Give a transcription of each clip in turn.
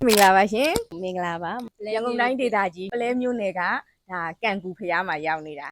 မင်္ဂလာပါရှင် မင်္ဂလာပါ ရန်ကုန်တိုင်းဒေသကြီးပလဲမြို့နယ်ကဒါကံကူဖျားမှာရောက်နေတာ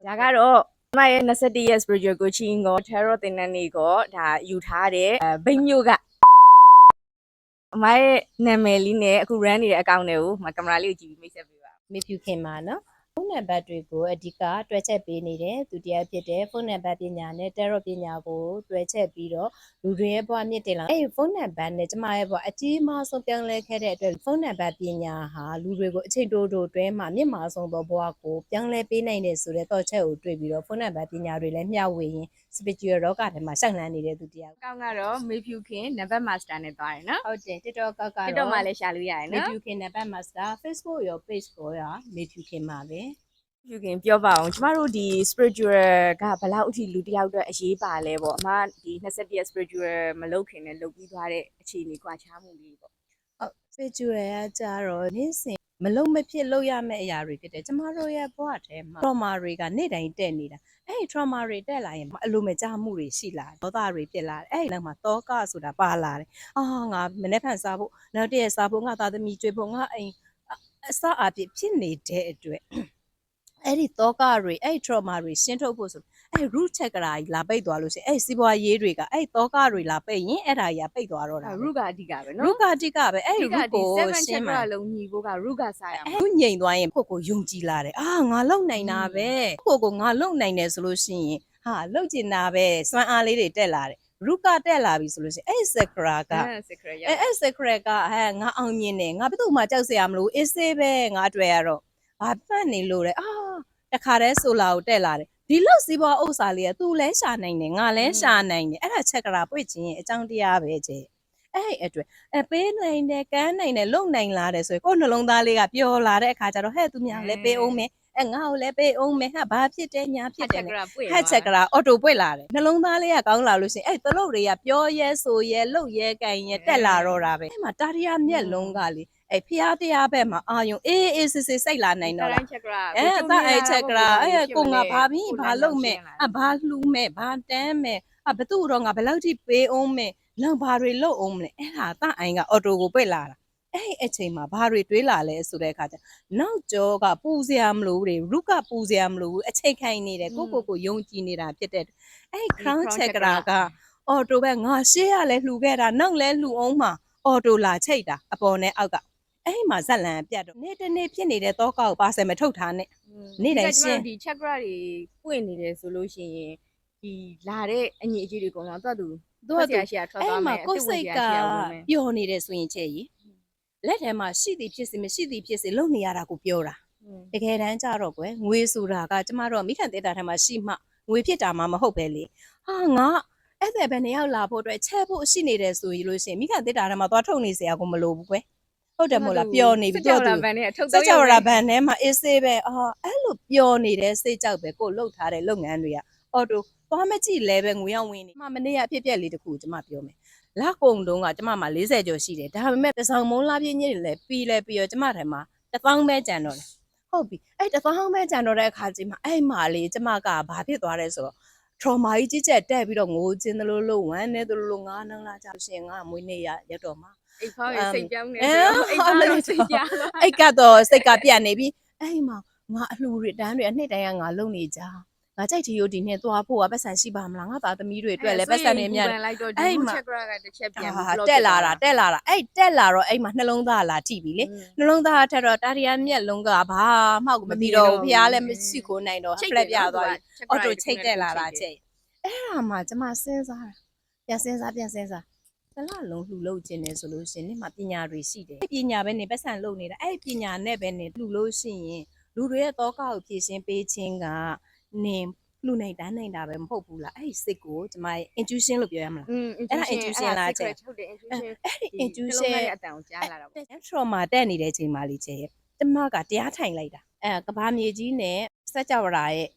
ဒါကတော့အမရဲ့21 years spiritual coaching ကို tarot သင်တန်းလေးကိုဒါယူထားတဲ့ဘိတ်မြို့ကအမရဲ့နာမည်လေးနဲ့အခု run နေတဲ့အကောင့်တွေကိုကင်မရာလေးကိုကြည့်ပြီးမိတ်ဆက်ပေးပါ မေဖြူခင်ပါနော်ဖုန်းနံပါတ်တွေကိုအဓိကတွဲချက်ပေးနေတယ်သူတရားဖြစ်တဲ့ဖုန်းနံပါတ်ပညာနဲ့တာရော့ပညာကိုတွဲချက်ပြီးတော့လူတွေရဲ့ဘဝမြင့်တင်လာအဲ့ဖုန်းနံပါတ်နဲ့ကျမရဲ့ဘဝအကြီးမားဆုံးပြောင်းလဲခဲ့တဲ့အတွက်ဖုန်းနံပါတ်ပညာဟာလူတွေကိုအချိန်တိုးတွဲမှာမြင့်မားဆုံးသောဘဝကိုပြောင်းလဲပေးနိုင်တယ်ဆိုတဲ့တော့ချက်ကိုတွေ့ပြီးတော့ဖုန်းနံပါတ်ပညာတွေလည်းမျှဝေရင် spiritual လောကထဲမှာရှောက်လန်းနေတဲ့သူတရား အကောင့်ကတော့မေဖြူခင်နံပါတ် master နဲ့တွားရနော် ဟုတ်တယ် TikTok ကတော့ TikTok မှာလည်းရှာလို့ရတယ် မေ နော် ဖြူခင်နံပါတ် master Facebook ရော page ကိုရောမေဖြူခင်ပါပဲ ယူခင်ပြောပါအောင်ကျမတို့ဒီ spiritual ကဘယ်လောက်အထိလူတစ်ယောက်အတွက်အရေးပါလဲပေါ့အမဒီ21 year spiritual မလုပ်ခင်နဲ့လုပ်ပြီးသွားတဲ့အခြေအနေကွာခြားမှုလေးပေါ့ ဟုတ် spiritual ကကြတော့နေ့စဉ်မလုံးမဖြစ်လုပ်ရမယ့်အရာတွေဖြစ်တယ်ကျမတို့ရဲ့ဘဝထဲမှာ trauma တွေကနေ့တိုင်းတက်နေတာအဲ့ဒီ trauma တွေတက်လာရင်အလိုမကျမှုတွေရှိလာတယ်ဒေါသတွေဖြစ်လာတယ်အဲ့ဒီနောက်မှာတောကဆိုတာပါလာတယ်ငါမနေ့ဖန်စားဖို့နောက်တည့်ရစားဖို့ငါသားသမီးကြွေးဖို့ငါအိမ်အစအပြည့်ဖြစ်နေတဲ့အတွက်အဲ့ဒီတောကတွေအဲ့ trauma တွေရှင်းထုတ်ဖို့ဆိုအဲ့ root chakra ကြီးလာပိတ်သွားလို့ရှိရင်အဲ့စီးပွားရေးတွေကအဲ့တောကတွေလာပိတ်ရင်အဲ့ဒါကြီးပိတ်သွားတော့တာ ရုကအဓိကပဲနော် root ကအဓိကပဲအဲ့ root ကို 7 ရှင်းမှာ chakra လုံးညီဖို့ကရုကစားရမှာ အဲ့ငြိမ်သွားရင်ကိုယုံကြည်လာတယ်ငါလုံနိုင်တာပဲကိုငါလုံနိုင်တယ်ဆိုလို့ရှိရင်လုံကျင်တာပဲစွမ်းအားလေးတွေတက်လာတယ်ရုကတက်လာပြီဆိုလို့ရှိရင်အဲ့စကရာကအဲ့စကရာကငါအောင်မြင်တယ်ငါဘယ်သူမှကြောက်စရာမလိုအေးဆေးပဲငါအတွေ့ရတော့ဘာပတ်နေလို့လဲတခါတည်းဆိုလာကိုတက်လာတယ်ဒီလောက်စီးပွားဥစ္စာလေးက तू လဲရှာနိုင်တယ်ငါလဲရှာနိုင်တယ်အဲ့ဒါချက်ကရာပွင့်ခြင်းရဲ့အကြောင်းတရားပဲကျဲအဲ့အတွက်ပေးနိုင်တယ်ကမ်းနိုင်တယ်လုံနိုင်လာတယ်ဆိုရင်ကိုယ်နှလုံးသားလေးကပျော်လာတဲ့အခါကျတော့ဟဲ့သူများလည်းပေးအောင်မယ်ငါ့ကိုလည်းပေးအောင်မယ်ဘာဖြစ်တယ်ညာဖြစ်တယ်ဟဲ့ချက်ကရာအော်တိုပွင့်လာတယ်နှလုံးသားလေးကကောင်းလာလို့ရှိရင်သလုတ်တွေကပျော်ရဲဆိုရဲလှုပ်ရဲကန်ရဲတက်လာတော့တာပဲအဲ့မှာတာရီယာမျက်လုံးကလေဖျားတရားဘက်မှာအာယုံအေးစစ်စိတ်လာနိုင်တော့လားချက်ကရာကိုငါဘာပြီးဘာလုပ်မဲ့ဘာလှူမဲ့ဘာတန်းမဲ့ဘသူတော့ငါဘယ်လောက်ထိပေးအောင်မဲ့လုံဘာတွေလုတ်အောင်မလဲအဲ့ဒါတအိုင်ကအော်တိုကိုပိတ်လာတာအဲ့အချိန်မှာဘာတွေတွေးလာလဲဆိုတဲ့အခါကျနောက်ကျောကပူစရာမလိုဘူးရုကပူစရာမလိုဘူးအချိန်ခိုင်နေတယ်ကိုယုံကြည်နေတာဖြစ်တဲ့အဲ့ crown chakra ကအော်တိုပဲငါရှေ့ရလဲလှူခဲ့တာနောက်လဲလှူအောင်မှာအော်တိုလာချိတ်တာအပေါ်နဲ့အောက်ကအဲ့မှာဇက်လန်ပြတ်တော့နေ့တနေ့ဖြစ်နေတဲ့တောကောက်ပါဆယ်မထုတ်ထားနဲ့နေ့တိုင်းရှင်းဒီ chakra တွေပွင့်နေတယ်ဆိုလို့ရှိရင်ဒီလာတဲ့အညီအကျေးတွေအကုန်လုံးသူကဆရာရှိရထွက်သွားမယ်ကိုယ်စိတ်ကပျော်နေတယ်ဆိုရင်ချဲ့ကြီးလက်ထဲမှာရှိသည်ဖြစ်စေမရှိသည်ဖြစ်စေလုံနေရတာကိုပြောတာတကယ်တမ်းကျတော့ကွယ်ငွေဆိုတာကကျမတို့မိခံသေးတာထဲမှာရှိမှငွေဖြစ်တာမှမဟုတ်ပဲလေငါအဲ့တဲ့ဘယ်နှစ်ယောက်လာဖို့အတွက်ချဲ့ဖို့ရှိနေတယ်ဆိုရင်လို့ရှိရင်မိခံသေးတာထဲမှာသွားထုတ်နေစရာကိုမလိုဘူးကွယ်ဟုတ်တယ်မို့လားပျော်နေပြီတော့သူစကြဝဠာဘန်ထဲမှာအေးဆေးပဲအဲ့လိုပျော်နေတဲ့စိတ်ကြောက်ပဲကိုလှုပ်ထားတဲ့လုပ်ငန်းတွေကအော်တိုသွားမကြည့်လဲပဲငွေရောက်ဝင်နေမနေ့ကအဖြစ်ပြက်လေးတခုကျမပြောမယ်လာကုံတုံးကကျမမှာ40ကျော်ရှိတယ်ဒါပေမဲ့တစောင်းမုံလာပြင်းကြီးတွေလည်းပြီးရောကျမထဲမှာ1000ပဲကြံတော့တယ်ဟုတ်ပြီအဲ့1000ပဲကြံတော့တဲ့အခါကြီးမှာအဲ့မှာလေကျမကဘာဖြစ်သွားလဲဆိုတော့ trauma ကြီးကြီးတက်ပြီးတော့ငိုခြင်းသလိုလိုဝမ်းနေသလိုလိုငါနှမ်းလာကြရှင်ငါမွေးနေ့ရက်တော့မှာအိတ်ဖောင်းရစိတ်ပြောင်းနေဆိုတော့အိတ်သားလို့စိတ်ပြားအိတ်ကတော့စိတ်ကပြတ်နေပြီအဲ့မှာငါအလှူတွေတန်းတွေအနှစ်တိုင်းကငါလုံနေကြငါကြိုက်တီယိုဒီနဲ့သွားဖို့ကပတ်စံရှိပါမလားငါသားသမီးတွေအတွက်လည်းပတ်စံနေများအဲ့မှာ chakra ကတစ်ချက်ပြန်ပြီး တက်လာတာအဲ့တက်လာတော့အဲ့မှာနှလုံးသားလာထိပြီလေနှလုံးသားထက်တော့တာရီယာမျက်လုံးကဘာမှမသိတော့ဘူးဖျားလည်းမရှိခိုးနိုင်တော့ဖလက်ပြသွားပြီအော်တိုချိတ်တက်လာတာချိတ်အဲ့ဒါမှကျမစဉ်းစားပြန်စဉ်းစားတလားလုံးလှူလို့ခြင်းနေဆိုလို့ရှင်ဒီမှာပညာတွေရှိတယ်ပညာပဲနေပတ်စံလုပ်နေတာအဲ့ပညာနဲ့ပဲနေလှူလို့ရှိရင်လူတွေရဲ့တောကကိုဖြည့်ရှင်းပေးခြင်းကနင်လူနိုင်တန်းနိုင်တာပဲမဟုတ်ဘူးလားအဲ့ဒီစိတ်ကိုကျမရဲ့ intuition လို့ပြောရမလားအဲ့ဒါ intuition လားကျဟုတ်တယ် intuition အဲ့ဒီ intuition ရဲ့အတန်ကိုကြားလာတာပေါ့ trauma တက်နေတဲ့ချိန်မှာလေးကျဲကျမကတရားထိုင်လိုက်တာကဘာမြေကြီးနဲ့စက်ကြဝဠာရဲ့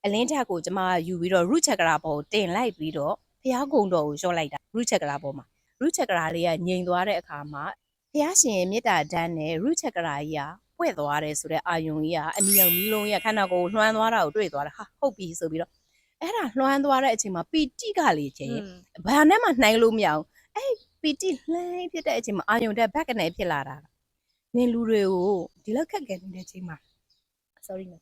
အလင်းထက်ကိုကျမယူပြီးတော့ root chakra ပေါ်ကိုတင်လိုက်ပြီးတော့ဘုရားကုံတော်ကိုလျှော့လိုက်တာ root chakra ပေါ်မှာ root chakra လေးကငြိမ်သွားတဲ့အခါမှာဘုရားရှင်ရဲ့မေတ္တာဓာတ်နဲ့ root chakra ကြီးကပွင့်သွားတယ်ဆိုတဲ့အာယုံကြီးကအနီရောင်မီးလုံးကြီးကခန္ဓာကိုယ်လွှမ်းသွားတာကိုတွေ့သွားတာဟုတ်ပြီဆိုပြီးတော့ အဲ့ဒါလွှမ်းသွားတဲ့အချိန်မှာပီတိကလေချေဘာနဲ့မှနှိုင်းလို့မရအောင်အဲ့ပီတိလှမ်းဖြစ်တဲ့အချိန်မှာအာယုံတက်ဘက်ကနေဖြစ်လာတာနင်လူတွေကိုဒီလောက်ခက်ခဲနေတဲ့အချိန်မှာ sorry နော်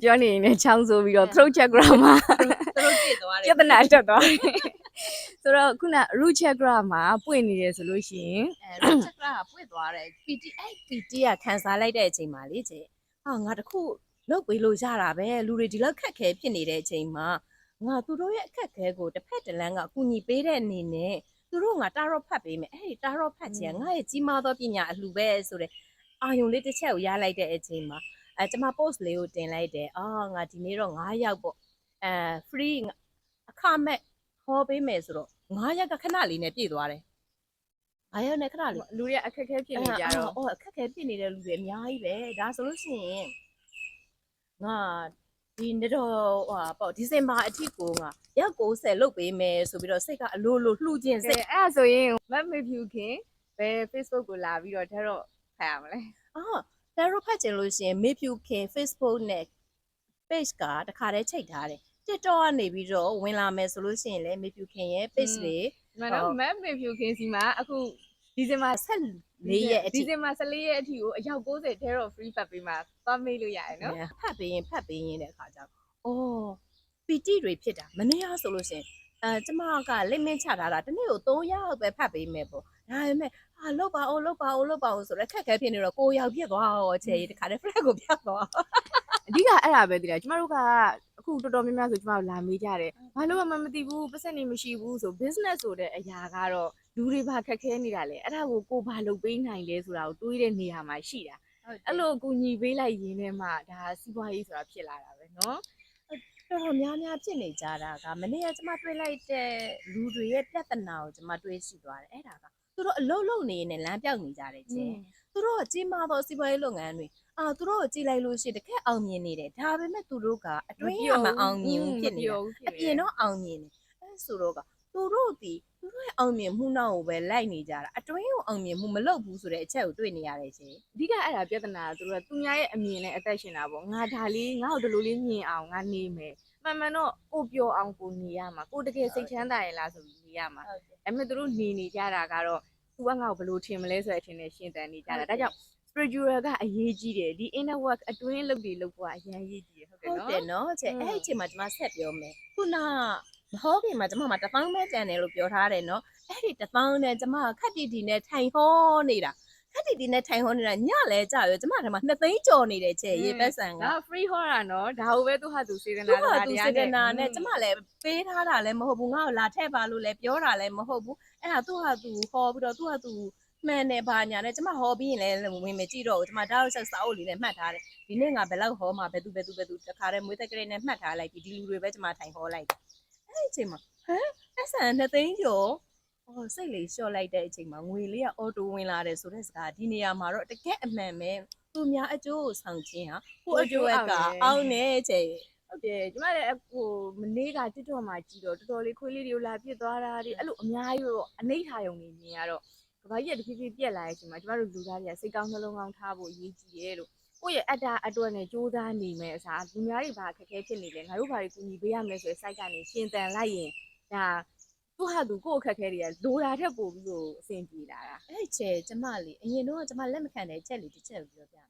ပြောနေရင်လည်းချောင်းဆိုပြီးတော့ throat chakra မှာ throat ပြစ်သွားတယ် ပြဿနာတက်သွားတယ်ဆိုတော့ခုန root chakra မှာပွင့်နေတယ်ဆိုလို့ရှိရင် root chakra ကပွင့်သွားတယ်ပီတိအဲ့ပီတိကခံစားလိုက်တဲ့အချိန်မှာလေချေဟာငါတခုလုပ်ပေးလို့ရတာပဲလူတွေဒီလောက်ခက်ခဲဖြစ်နေတဲ့အချိန်မှာငါသူတို့ရဲ့အခက်ခဲကိုတစ်ဖက်တစ်လမ်းကအကူအညီပေးတဲ့အနေနဲ့သူတို့ငါတာရော့ဖတ်ပေးမယ်အဲ့ဒီတာရော့ဖတ်ခြင်းငါရဲ့ကြီးမားသောပညာအလှပဲဆိုတဲ့အာယုံလေးတစ်ချက်ကိုရလိုက်တဲ့အချိန်မှာကျွန်မ post လေးကိုတင်လိုက်တယ်ငါဒီနေ့တော့9ယောက်ပေါ့free အခမဲ့ဟောပေးမယ်ဆိုတော့9ယောက်ကခဏလေးနဲ့ပြည့်သွားတယ်9ယောက်နဲ့ခဏလေးလူတွေအခက်ခဲဖြစ်နေကြတော့အခက်ခဲဖြစ်နေတဲ့လူတွေအများကြီးပဲဒါဆိုလို့ရှိရင်ငါဒီနေ့တော့ပေါ့ဒီဇင်ဘာအထိကိုငါရက်90လုပ်ပေးမယ်ဆိုပြီးတော့စိတ်ကအလိုလိုလှူခြင်းစိတ်အဲ့ဒါဆိုရင်မမေဖြူခင်ဘယ် Facebook ကိုလာပြီးတော့ဒါတော့ဖတ်ရမလဲဒါတော့ဖတ်ချင်လို့ရှိရင်မေဖြူခင် Facebook နဲ့ page ကတခါတည်းချိန်ထားတယ် TikTok ကနေပြီးတော့ဝင်လာမယ်ဆိုလို့ရှိရင်လည်းမေဖြူခင်ရဲ့ page တွေမှန်တော့မေဖြူခင်စီမှာအခုဒီဇင်ဘာ14ရက်အထိဒီဇင်ဘာ14ရက်အထိကိုအယောက်90 Terror Free ဖတ်ပေးမှာသွားမေးလို့ရတယ်နော်ဖတ်ပေးရင်တဲ့အခါကျတော့ပီတိတွေဖြစ်တာမနေ့ကဆိုလို့ရှိရင်ကျမကလက်မင်းချထားတာတနေ့ကို3ယောက်ပဲဖတ်ပေးမယ်ပေါ့ဒါပေမဲ့လောက်ပါအောင်ဆိုတော့ခက်ခဲဖြစ်နေတော့9ယောက်ဖြစ်သွားတော့ချေတခါတည်း flag ကိုပြတ်သွားအဓိကအဲ့ဒါပဲတည်တယ်ကျမတို့ကအခုတော်တော်များများဆိုကျမတို့လာမေးကြတယ်ဘာလို့မှမသိဘူးပတ်စံနေမရှိဘူးဆို business ဆိုတဲ့အရာကတော့လူတွေဘာခက်ခဲနေတာလဲအဲ့ဒါကိုဘာလုပ်ပေးနိုင်လဲဆိုတာကိုတွေးတဲ့နေရာမှာရှိတာအဲ့လိုကိုညီပေးလိုက်ရင်းနဲ့မှဒါစီးပွားရေးဆိုတာဖြစ်လာတာပဲเนาะတော်တော်များများဖြစ်နေကြတာကမနေ့ကကျမတွေးလိုက်တဲ့လူတွေရဲ့ပြဿနာကိုကျမတွေးရှိသွားတယ်အဲ့ဒါကသူတို့အလုံးလုံးနေနေလမ်းပြောက်နေကြတယ်ချင်းသူတို့ကြီးမားသောစီးပွားရေးလုပ်ငန်းတွေသူတို့ကိုကြည့်လိုက်လို့ရှိရင်တကယ်အောင်မြင်နေတယ်ဒါပေမဲ့သူတို့ကအတွင်းရမအောင်မြင်ဘူးဖြစ်နေတယ်အပြင်တော့အောင်မြင်တယ်အဲဆိုတော့ကသူတို့ရဲ့အောင်မြင်မှုနောက်ကိုပဲလိုက်နေကြတာအတွင်းကိုအောင်မြင်မှုမလုပ်ဘူးဆိုတဲ့အချက်ကိုတွေ့နေရတယ်ချင်းအဓိကအဲ့ဒါပြဿနာကသူတို့ကသူများရဲ့အမြင်နဲ့အသက်ရှင်တာပေါ့ငါဒါလေးငါ့ကိုဒီလိုလေးမြင်အောင်ငါနေမယ်မှန်တော့ကိုပြောအောင်ကိုနေရမှာကိုတကယ်စိတ်ချမ်းသာရလားဆိုပြီးနေရမှာအဲ့မဲ့သူတို့နေကြတာကတော့သူကငါ့ကိုဘယ်လိုထင်မလဲဆိုတဲ့အထင်နဲ့ရှင်းတန်နေကြတာဒါကြောင့် spiritual ကအရေးကြီးတယ်ဒီ inner work အတွင်းလုပ်ဖို့ကအရင်ရေးကြီးတယ်ဟုတ်တယ်နော်ချဲအဲ့အချိန်မှာကျွန်မဆက်ပြောမယ်ခုနမဟုတ်ပြီမှာကျွန်မမှာ1000ပဲကျန်တယ်လို့ပြောထားတယ်နော်အဲ့ဒီ1000နဲ့ကျွန်မခက်တီတီနဲ့ထိုင်ဟောနေတာခက်တီတီနဲ့ထိုင်ဟောနေတာညလဲကြရောကျွန်မထဲမှာ2သိန်းကျော်နေတဲ့ချဲရေပတ်စံကဒါ free ဟောတာနော်ဒါဟုတ်ပဲသူဟာသူစေတနာတရားနဲ့ကျွန်မလည်းပေးထားတာလည်းမဟုတ်ဘူးငါ့ကိုလာထည့်ပါလို့လည်းပြောတာလည်းမဟုတ်ဘူးအဲ့ဒါသူဟာသူဟောပြီးတော့သူဟာသူမှန်တယ်ဘာညာလဲကျွန်မဟောပြီးရင်လည်းဝင်မကြည့်တော့ဘူးကျွန်မတောက်ဆက်စာအုပ်လေးနဲ့မှတ်ထားတယ်ဒီနေ့ငါဘယ်လောက်ဟောမှာဘယ်သူတခါတည်းမွေးသက်ကြတဲ့နဲ့မှတ်ထားလိုက်ဒီလူတွေပဲကျွန်မထိုင်ဟောလိုက်အဲ့ဒီအချိန်မှာအဆန်2သိန်းကျော်စိတ်လေးလျှော့လိုက်တဲ့အချိန်မှာငွေလေးကအော်တိုဝင်လာတယ်ဆိုတဲ့စကားဒီနေရာမှာတော့တကယ်အမှန်ပဲသူများအကျိုးကိုဆောင်ခြင်းဟာကိုအကျိုးကအောင်းနေချေဟုတ်တယ်ကျမလည်းမနေ့က TikTok မှာကြည့်တော့တော်တော်လေးခွေးလေးတွေကိုလာပြစ်သွားတာတွေအဲ့လိုအများကြီးတော့အနှိမ့်ထားရုံနေမြင်ရတော့ကဘာကြီးကတဖြည်းဖြည်းပြက်လာတဲ့အချိန်မှာကျမတို့လူသားတွေကစိတ်ကောင်းနှလုံးကောင်းထားဖို့အရေးကြီးတယ်လို့ကိုယ့်ရဲ့အတ္တအတွက်နဲ့ကြိုးစားနေမယ်အစားလူများတွေဘာခက်ခဲဖြစ်နေလဲငါတို့ဘာတွေကူညီပေးရမလဲဆိုတဲ့ site ကနေရှင်းတန်လိုက်ရင်ဒါသူဟာသူကိုယ့်အခက်ခဲတွေကလိုတာထက်ပိုပြီးတော့အဆင်ပြေလာတာအဲ့ချေကျမလေးအရင်တော့ကျမလက်မခံတဲ့ချက်လေးတစ်ချက်ကိုပြောပြမယ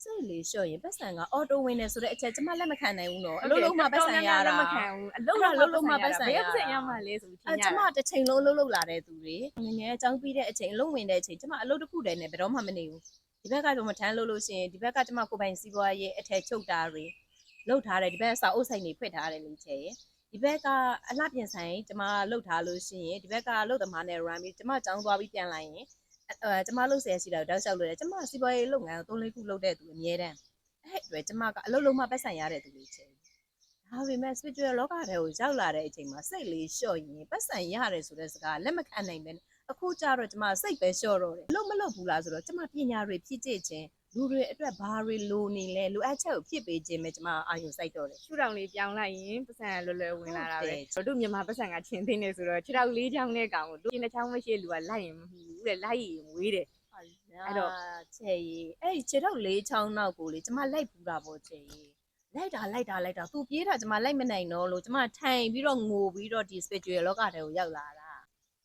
်စိတ်လေးလျှော့ရင်ပတ်စံကအော်တိုဝင်နေဆိုတဲ့အချက်ကျမလက်မခံနိုင်ဘူးနော်အလုံးလုံးမှပတ်စံရတာလက်မခံဘူးအလုံးမှပတ်စံရတာဘယ်ပတ်စံရမှလဲဆိုပြီးထင်ကြတာကျမတစ်ချိန်လုံးလုံးလာတဲ့သူတွေငငယ်အကြောင်းပြီးတဲ့အချိန်အလုံးဝင်တဲ့အချိန်ကျမအလုံးတစ်ခုတည်းနဲ့ဘယ်တော့မှမနေဘူးဒီဘက်ကကျမထမ်းလို့ရှိရင်ဒီဘက်ကကျမကိုပိုင်စီးပွားရေးအထက်ချုပ်တာတွေလှုပ်ထားတယ်ဒီဘက်စာအုပ်ဆိုင်တွေဖွင့်ထားတယ်လို့ချေရဲ့ဒီဘက်ကအလှပြင်ဆိုင်ကျမလှုပ်ထားလို့ရှိရင်ဒီဘက်ကလှုပ်သမားနဲ့ run ပြီးကျမကြောင်းသွားပြီးပြန်လာရင်ကျမလှုပ်ဆဲရှိတာတောက်လျှောက်လို့တယ်ကျမစီးပွားရေးလုပ်ငန်းကို3-4ခုလုပ်တဲ့သူအမြဲတမ်းအဲ့အတွက်ကျမကအလုပ်လုံးမှပတ်စံရတဲ့သူလေးချေဒါပေမဲ့ spiritual လောကထဲကိုရောက်လာတဲ့အချိန်မှာစိတ်လေးလျှော့ရင်ပတ်စံရတယ်ဆိုတဲ့စကားလက်မခံနိုင်ပဲအခုကျတော့ကျမစိတ်ပဲလျှော့တော့တယ်လုံးမလုပ်ဘူးလားဆိုတော့ကျမပညာတွေဖြည့်ကျခြင်းလူတွေအတွက်ဘာတွေလိုနေလဲလိုအပ်ချက်ကိုဖြည့်ပေးခြင်းပဲကျမအာရုံစိုက်တော့တယ်ရှူတောင်လေးပြောင်းလိုက်ရင်ပတ်စံလွယ်လွယ်ဝင်လာတာပဲတို့မြန်မာပတ်စံကချင်းသိနေဆိုတော့ခြေထောက်၄ချောင်းနဲ့ကောင်ကိုတို့ချင်းတစ်ချောင်းမရှိလူကလိုက်ရင်မမီဘူးတဲ့လိုက်ရင်ဝေးတယ် အဲ့တော့ချေရီအဲ့ခြေထောက်လေးချောင်းနောက်ကိုလေကျမလိုက်ပူတာပေါ့ချေရီလိုက်တာသူပြေးတာကျမလိုက်မနိုင်တော့လို့ကျမထိုင်ပြီးတော့ငိုပြီးတော့ဒီ spiritual လောကထဲကိုရောက်လာတာ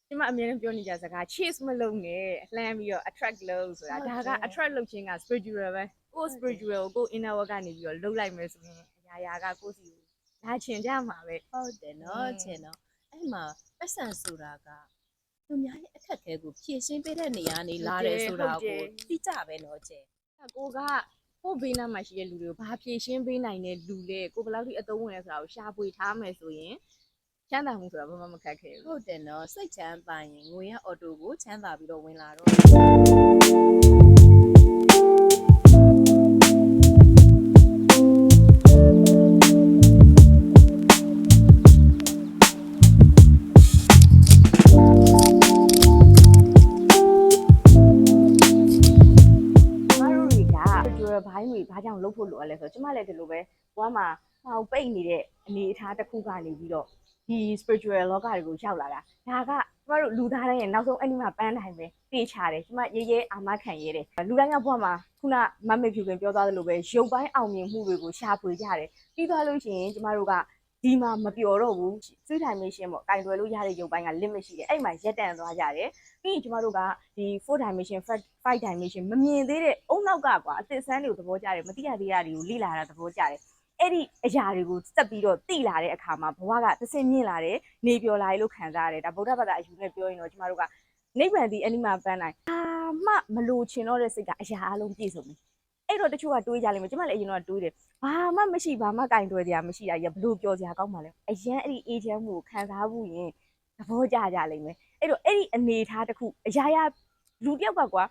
ကျမအမြဲတမ်းပြောနေကြစကား chase မလုပ်နဲ့လှမ်းပြီးတော့ attract လုပ်ဆိုတာဒါက attract လုပ်ခြင်းက spiritual ပဲကို spiritual ကို inner work ကနေပြီးတော့လုပ်လိုက်မယ်ဆိုရင်အရာရာကကိုစီကိုလာချင်ကြမှာပဲ ဟုတ်တယ်နော်ချင်တော့အဲ့မှာပတ်စံဆိုတာကသူများရဲ့အခက်အခဲကိုဖြည့်ရှင်းပေးတဲ့နေရာနေလာတယ်ဆိုတာကိုသိကြပဲနော်ချေ ကိုကကိုဘေးနားမှာရှိတဲ့လူတွေကိုဘာဖြည့်ရှင်းပေးနိုင်တဲ့လူလဲကိုဘယ်လောက်ထိအသုံးဝင်လဲဆိုတာကိုရှာဖွေထားမယ်ဆိုရင်ချမ်းသာမှုဆိုတာဘာမှမခက်ခဲဘူး ဟုတ်တယ်နော်စိတ်ချမ်းသာရင်ငွေရအော်တိုကိုချမ်းသာပြီးတော့ဝင်လာတော့ ဘိုင်းတွေဘာကြောင့်လှုပ်ဖို့လိုရလဲဆိုတော့ကျမလည်းဒီလိုပဲဘွားမှာဟောပိတ်နေတဲ့အနေအထားတစ်ခုကနေပြီးတော့ဒီ spiritual လောကတွေကိုရောက်လာတာဒါကကျမတို့လူသားတိုင်းရဲ့နောက်ဆုံးအဲ့ဒီမှာပန်းတိုင်းပဲတေးချတယ်ကျမရဲရဲအာမခံရဲတယ်လူတိုင်းကဘွားမှာခုနမမေဖြူပင်ပြောသွားသလိုပဲရုပ်ပိုင်းအောင်မြင်မှုတွေကိုရှာဖွေကြတယ်ပြီးသွားလို့ရှိရင်ကျမတို့ကဒီမှာမပျော်တော့ဘူး3 dimension ပေါ့ကင်တွယ်လို့ရတဲ့ရုပ်ပိုင်းက limit ရှိတယ်အဲ့မှာရက်တန်သွားကြတယ်ပြီးရင်ကျမတို့ကဒီ4 dimension 5 dimension မမြင်သေးတဲ့အုံနောက်ကကွာအသစ်ဆန်းတွေကိုသဘောကျတယ်မသိရသေးတာတွေကိုလေ့လာတာသဘောကျတယ်အဲ့ဒီအရာတွေကိုစက်ပြီးတော့သိလာတဲ့အခါမှာဘဝကတစ်ဆင့်မြင့်လာတယ်နေပျော်လာလို့ခံစားရတယ်ဒါဗုဒ္ဓဘာသာအယူနဲ့ပြောရင်တော့ကျမတို့ကနိဗ္ဗာန်ဒီအဲ့ဒီမှာပန်းနိုင်မှမလို့ချင်တော့တဲ့စိတ်ကအရာအလုံးပြည့်စုံတယ်အဲ့တော့တချို့ကတွေးကြလိမ့်မယ်ကျမလည်းအရင်တော့တွေးတယ်ဘာမှမရှိဘာမှကင်တွယ်စရာမရှိတာကြီးဘလို့ပြောစရာကောင်းပါလဲအရန်အဲ့ဒီအေးချမ်းမှုကိုခံစားမှုရင်သဘောကျကြလိမ့်မယ်အဲ့တော့အဲ့ဒီအနေထားတစ်ခုအရာရာလူတယောက်ကကွာ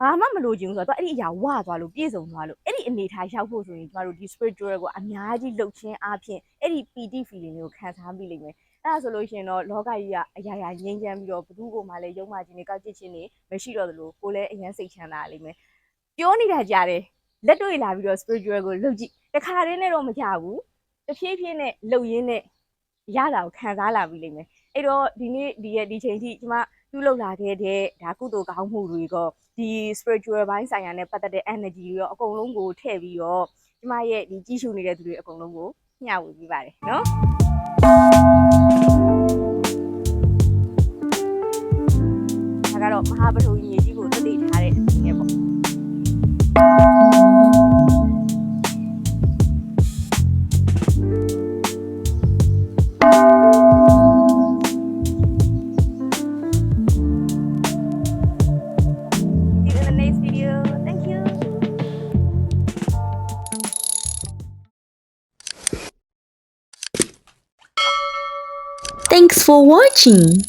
ဘာမှမလို့ချင်ဘူးဆိုတော့အဲ့ဒီအရာဝသွားလို့ပြည့်စုံသွားလို့အဲ့ဒီအနေထားရောက်ဖို့ဆိုရင်ကျမတို့ဒီ spiritual ကိုအများကြီးလှုပ်ခြင်းအပြင်အဲ့ဒီ PT feeling ကိုခံစားမိလိမ့်မယ်အဲ့ဒါဆိုလို့ရှိရင်တော့လောကကြီးကအရာရာငြိမ်းချမ်းပြီးတော့ဘသူ့ကိုမှလည်းယုံမှခြင်းတွေကောက်ကျစ်ခြင်းတွေမရှိတော့သလိုကိုလည်းအရင်စိတ်ချမ်းသာလိမ့်မယ်ပြောနေတာကြတယ်လက်တွေ့လာပြီးတော့ spiritual ကိုလှုပ်ကြည့်တခါတည်းနဲ့တော့မကြဘူးတဖြည်းဖြည်းနဲ့လှုပ်ရင်းနဲ့ရတာကိုခံစားလာပြီးလိမ့်မယ်အဲ့တော့ဒီနေ့ဒီချိန်ထိကျမပြုလုပ်လာခဲ့တဲ့ဒါကုသိုလ်ကောင်းမှုတွေကဒီ spiritual ဘိုင်းဆိုင်ရာနဲ့ပတ်သက်တဲ့ energy တွေရောအကုန်လုံးကိုထည့်ပြီးတော့ကျမရဲ့ဒီကြီးရှုနေတဲ့သူတွေအကုန်လုံးကိုမျှဝေပေးပါတယ်နော်ဒါကတော့မဟာပထဝီမြေကြီးကိုတည်ထားတဲ့အစီအစဉ်ပေါ့Thanks for watching.